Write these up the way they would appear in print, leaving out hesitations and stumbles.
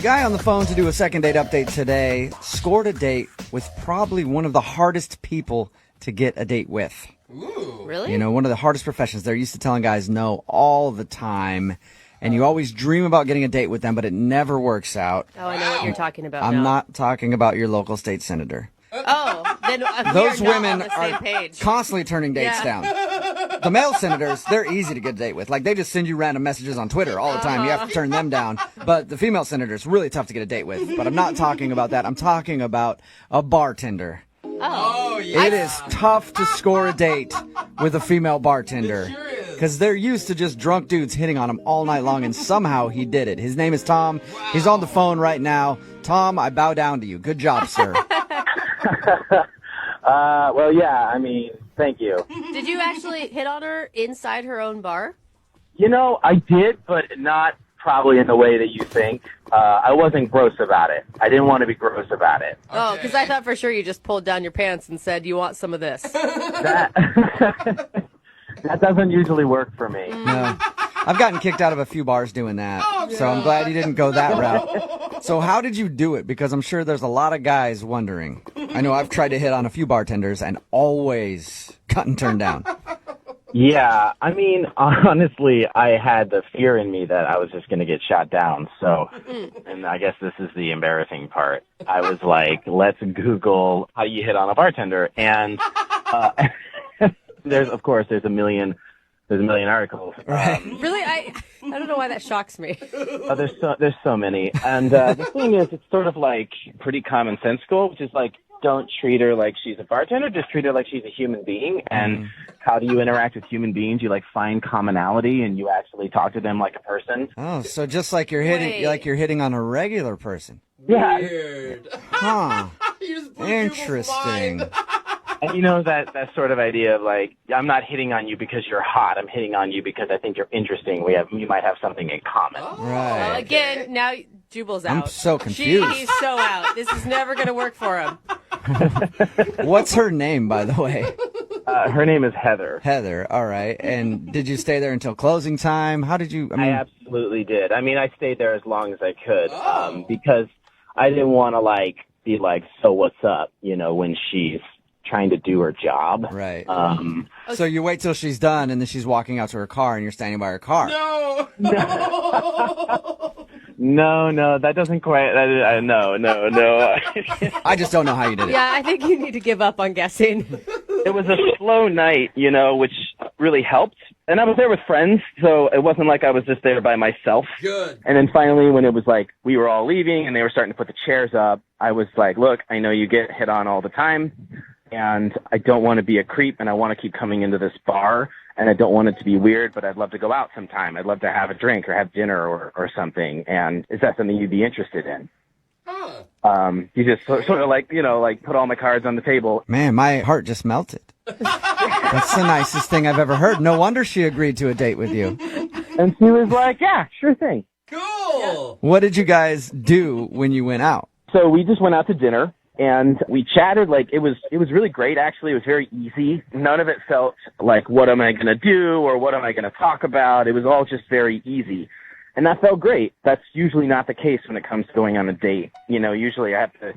Guy on the phone to do a second date update today scored a date with probably one of the hardest people to get a date with. Ooh. Really? You know, one of the hardest professions. They're used to telling guys no all the time. And you always dream about getting a date with them, but it never works out. Oh, I know what you're talking about I'm now. not talking about your local state senator. Oh, then Those we are women not on the same are page. constantly turning dates down. The male senators, they're easy to get a date with. Like, they just send you random messages on Twitter all the time. You have to turn them down. But the female senators, really tough to get a date with. But I'm not talking about that. I'm talking about a bartender. Oh, yeah. It is tough to score a date with a female bartender. It sure is. Because they're used to just drunk dudes hitting on him all night long, and somehow he did it. His name is Tom. Wow. He's on the phone right now. Tom, I bow down to you. Good job, sir. Well, yeah, I mean, thank you. Did you actually hit on her inside her own bar? You know, I did, but not probably in the way that you think. I wasn't gross about it. I didn't want to be gross about it. Oh, because I thought for sure you just pulled down your pants and said, "You want some of this?" That, that doesn't usually work for me. No. I've gotten kicked out of a few bars doing that, so I'm glad you didn't go that route. So how did you do it? Because I'm sure there's a lot of guys wondering. I know I've tried to hit on a few bartenders and always gotten turned down. Yeah, I mean, honestly, I had the fear in me that I was just going to get shot down. So, and I guess this is the embarrassing part. I was like, let's Google how you hit on a bartender. And there's a million articles. Right. Really? I don't know why that shocks me. There's so many. And the thing is, it's sort of like pretty commonsensical, which is like, don't treat her like she's a bartender, just treat her like she's a human being. And how do you interact with human beings? You like find commonality and you actually talk to them like a person. Oh, so just like you're hitting on a regular person. Yeah. Weird. Huh. You just blew people's Interesting. mind. And you know that sort of idea of like, I'm not hitting on you because you're hot. I'm hitting on you because I think you're interesting. We might have something in common. Right. Well, again, now Jubal's out. I'm so confused. He's so out. This is never going to work for him. What's her name, by the way? Her name is Heather. Heather. All right. And did you stay there until closing time? How did you? I absolutely did. I mean, I stayed there as long as I could because I didn't want to like be like, so what's up? You know, when she's trying to do her job. Right. So you wait till she's done, and then she's walking out to her car, and you're standing by her car. No. No, that doesn't quite. No. I just don't know how you did it. Yeah, I think you need to give up on guessing. It was a slow night, you know, which really helped. And I was there with friends, so it wasn't like I was just there by myself. Good. And then finally, when it was like we were all leaving and they were starting to put the chairs up, I was like, look, I know you get hit on all the time, and I don't want to be a creep, and I want to keep coming into this bar, and I don't want it to be weird, but I'd love to go out sometime. I'd love to have a drink or have dinner or something. And is that something you'd be interested in? Huh. You just sort of like, you know, like put all my cards on the table. Man, my heart just melted. That's the nicest thing I've ever heard. No wonder she agreed to a date with you. And she was like, yeah, sure thing. Cool. What did you guys do when you went out? So we just went out to dinner. And we chatted, like, it was really great, actually. It was very easy. None of it felt like, what am I going to do or what am I going to talk about? It was all just very easy. And that felt great. That's usually not the case when it comes to going on a date. You know, usually I have to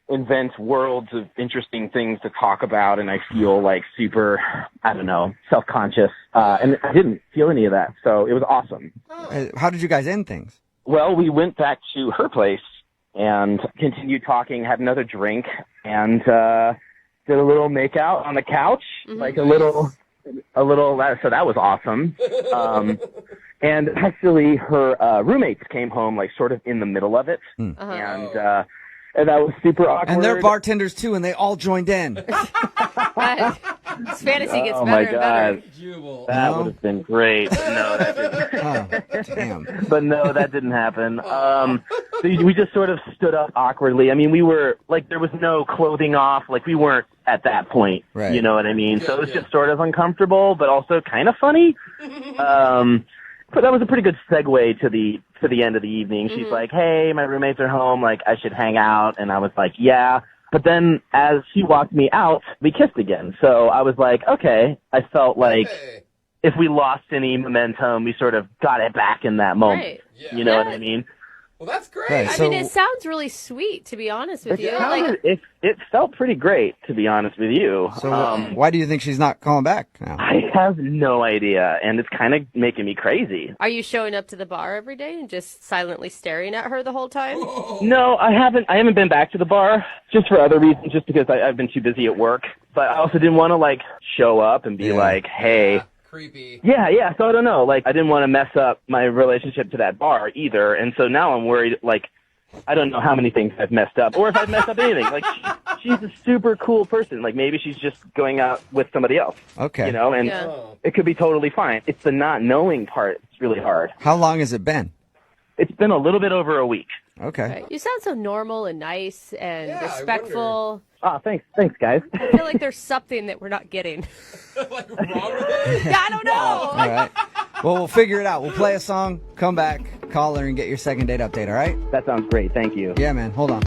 invent worlds of interesting things to talk about, and I feel like super, I don't know, self-conscious. And I didn't feel any of that, so it was awesome. How did you guys end things? Well, we went back to her place and continued talking, had another drink, and did a little makeout on the couch, like a little, so that was awesome. And actually her roommates came home like sort of in the middle of it, and that was super awkward. And they're bartenders too, and they all joined in. This fantasy gets Oh better my and better. God. Jubal. That would have been great. But no, that didn't. Oh, damn. But no, that didn't happen. So we just sort of stood up awkwardly. I mean, we were like, there was no clothing off. Like, we weren't at that point. Right. You know what I mean? So it was just sort of uncomfortable, but also kind of funny. But that was a pretty good segue to the end of the evening. She's like, hey, my roommates are home. Like, I should hang out. And I was like, yeah. But then as she walked me out, we kissed again. So I was like, okay. I felt like if we lost any momentum, we sort of got it back in that moment. Right. Yeah. You know what I mean? Well, that's great. Okay, I so mean, it sounds really sweet, to be honest with you. It felt pretty great, to be honest with you. why do you think she's not calling back now? I have no idea, and it's kind of making me crazy. Are you showing up to the bar every day and just silently staring at her the whole time? No, I haven't. I haven't been back to the bar just for other reasons, just because I've been too busy at work. But I also didn't want to like show up and be like, "Hey." Creepy. Yeah. So I don't know. Like, I didn't want to mess up my relationship to that bar either, and so now I'm worried. Like, I don't know how many things I've messed up, or if I've messed up anything. Like, she's a super cool person. Like, maybe she's just going out with somebody else. Okay. You know, and it could be totally fine. It's the not knowing part. It's really hard. How long has it been? It's been a little bit over a week. Okay. You sound so normal and nice and respectful. Oh, thanks, guys. I feel like there's something that we're not getting. Like, wrong with it? Yeah, I don't know. All right. Well, we'll figure it out. We'll play a song, come back, call her, and get your second date update, all right? That sounds great. Thank you. Yeah, man. Hold on.